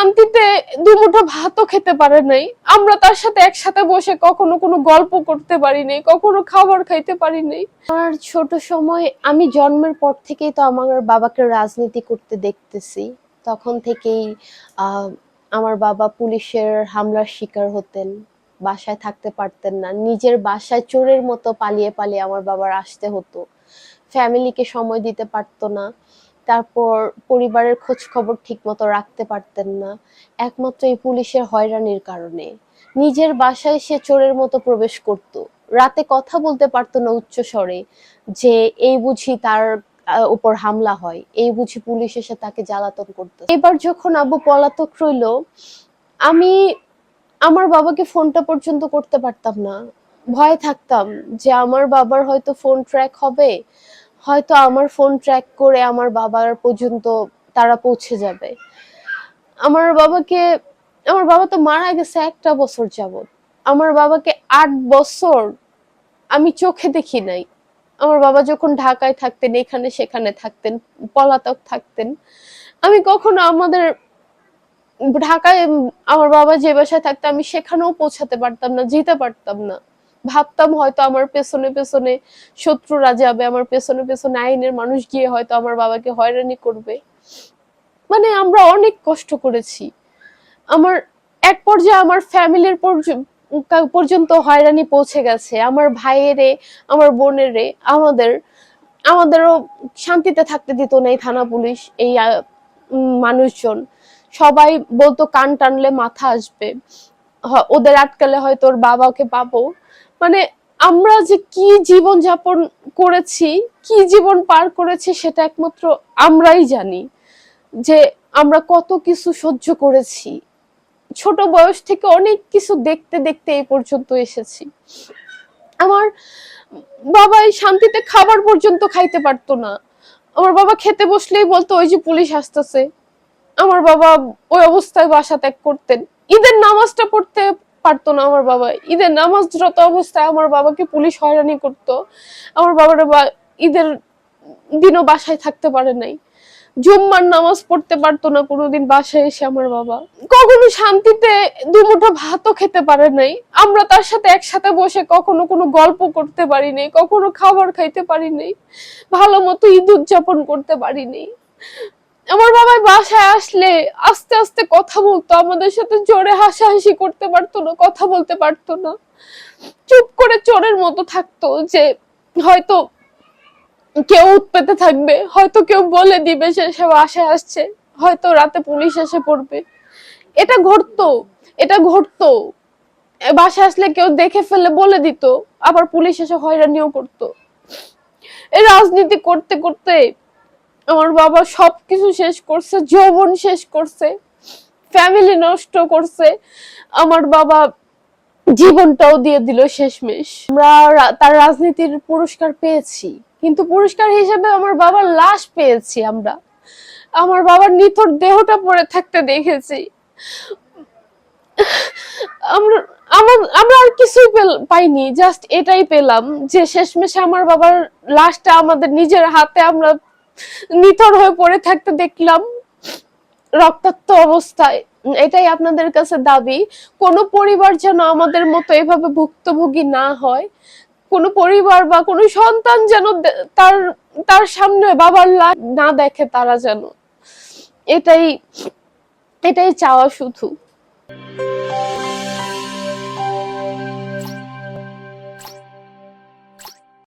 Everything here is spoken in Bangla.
শান্তিতে দুমুঠো ভাতও খেতে পারে নাই, আমরা তার সাথে একসাথে বসে কখনো কোনো গল্প করতে পারি নাই, কখনো খাবার খাইতে পারি নাই। আমার ছোট সময়, আমি জন্মের পর থেকেই তো আমার বাবাকে রাজনীতি করতে দেখতেছি। তখন থেকেই আহ আমার বাবা পুলিশের হামলার শিকার হতেন, বাসায় থাকতে পারতেন না, নিজের বাসায় চোরের মতো পালিয়ে পালিয়ে আমার বাবার আসতে হতো, ফ্যামিলিকে সময় দিতে পারতো না, তারপর পরিবারের খোঁজ খবর ঠিক মতো রাখতে পারতেন না, একমাত্র এই পুলিশের হয়রানির কারণে। নিজের বাসায় সে চোরের মতো প্রবেশ করত, রাতে কথা বলতে পারতো না উচ্চ স্বরে, যে এই বুঝি তার উপর হামলা হয়, এই বুঝি পুলিশ এসে তাকে জ্বালাতন করতো। এবার যখন আব্বু পলাতক রইলো, আমি আমার বাবাকে ফোনটা পর্যন্ত করতে পারতাম না, ভয়ে থাকতাম যে আমার বাবার হয়তো ফোন ট্র্যাক হবে, হয়তো আমার ফোন ট্র্যাক করে আমার বাবার পর্যন্ত তারা পৌঁছে যাবে। আমার বাবাকে, আমার বাবা তো মারা গেছে 1 বছর যাবত, আমার বাবাকে 8 বছর আমি চোখে দেখি নাই। আমার বাবা যখন ঢাকায় থাকতেন, এখানে সেখানে থাকতেন, পলাতক থাকতেন, আমি কখনো আমাদের ঢাকায় আমার বাবা যে বাসায় থাকতো আমি সেখানেও পৌঁছাতে পারতাম না, যেতে পারতাম না। ভাবতাম হয়তো আমার পেছনে পেছনে শত্রুরা যাবে, আমার পেছনে পেছনে আইনের মানুষ গিয়ে হয়তো আমার বাবাকে হয়রানি করবে। মানে আমরা অনেক কষ্ট করেছি। আমার এক পর্যায়ে আমার ফ্যামিলির পর্যন্ত হয়রানি পৌঁছে গেছে, আমার ভাইয়েরে, আমার বোনেরে, আমাদেরও শান্তিতে থাকতে দিত না এই থানা পুলিশ, এই মানুষজন। সবাই বলতো কান টানলে মাথা আসবে, ওদের আটকালে হয়তো ওর বাবাকে পাবো। মানে আমরা যে কি জীবন যাপন করেছি, কি জীবন পার করেছি, সেটা একমাত্র আমরাই জানি, যে আমরা কত কিছু সহ্য করেছি। ছোট বয়স থেকে অনেক কিছু দেখতে দেখতে এই পর্যন্ত এসেছি। আমার বাবা শান্তিতে খাবার পর্যন্ত খাইতে পারতো না। আমার বাবা খেতে বসলেই বলতো ওই যে পুলিশ আসতেছে। আমার বাবা ওই অবস্থায় বাসা ত্যাগ করতেন। ঈদের নামাজটা পড়তে পারতো না আমার বাবা, ঈদের নামাজরত অবস্থায় আমার বাবাকে পুলিশ হয়রানি করতো। আমার বাবার ঈদের দিনও বাসায় থাকতে পারে নাই, জুম্মার নামাজ পড়তে পারতো না কোনোদিন বাসায় এসে আমার বাবা। কখনো শান্তিতে দুমুঠো ভাতও খেতে পারে নাই, আমরা তার সাথে একসাথে বসে কখনো কোনো গল্প করতে পারি নাই, কখনো খাবার খাইতে পারি নাই, ভালো মতো ঈদ উদযাপন করতে পারি নাই। আমার বাবা বাসায় আসলে আস্তে আস্তে কথা বলতো, আমাদের সাথে জোরে হাসাহাসি করতে পারতো না, কথা বলতে পারতো না, চুপ করে চোরের মতো থাকতো, যে হয়তো কেউ উৎপেতে থাকবে, হয়তো কেউ বলে দিবে সে বাসায় আসছে, হয়তো রাতে পুলিশ এসে পড়বে। এটা ঘটতো, এটা ঘটতো, বাসায় আসলে কেউ দেখে ফেলে বলে দিত, আবার পুলিশ এসে হয়রানিও করতো। এই রাজনীতি করতে করতে আমার বাবা সবকিছু শেষ করছে, যৌবন শেষ করছে, ফ্যামিলি নষ্ট করছে, আমার বাবা জীবনটাও দিয়ে দিল শেষমেশ। আমরা তার রাজনীতির পুরস্কার পেয়েছি, কিন্তু পুরস্কার হিসেবে আমার বাবার লাশ পেয়েছি আমরা, আমার বাবার নিথর দেহটা পড়ে থাকতে দেখেছি। আমরা আমরা আর কিছুই পাইনি, জাস্ট এটাই পেলাম যে শেষমেশে আমার বাবার লাশটা আমাদের নিজের হাতে আমরা নিথর হয়ে পড়ে থাকতে দেখলাম, রক্তাক্ত অবস্থায়। এটাই আপনাদের কাছে দাবি, কোন পরিবার যেন আমাদের মতো এভাবে ভুক্তভোগী না হয়, কোন পরিবার বা কোন সন্তান যেন তার তার সামনে বাবার লাশ না দেখে, তারা যেন, এটাই এটাই চাওয়া শুধু।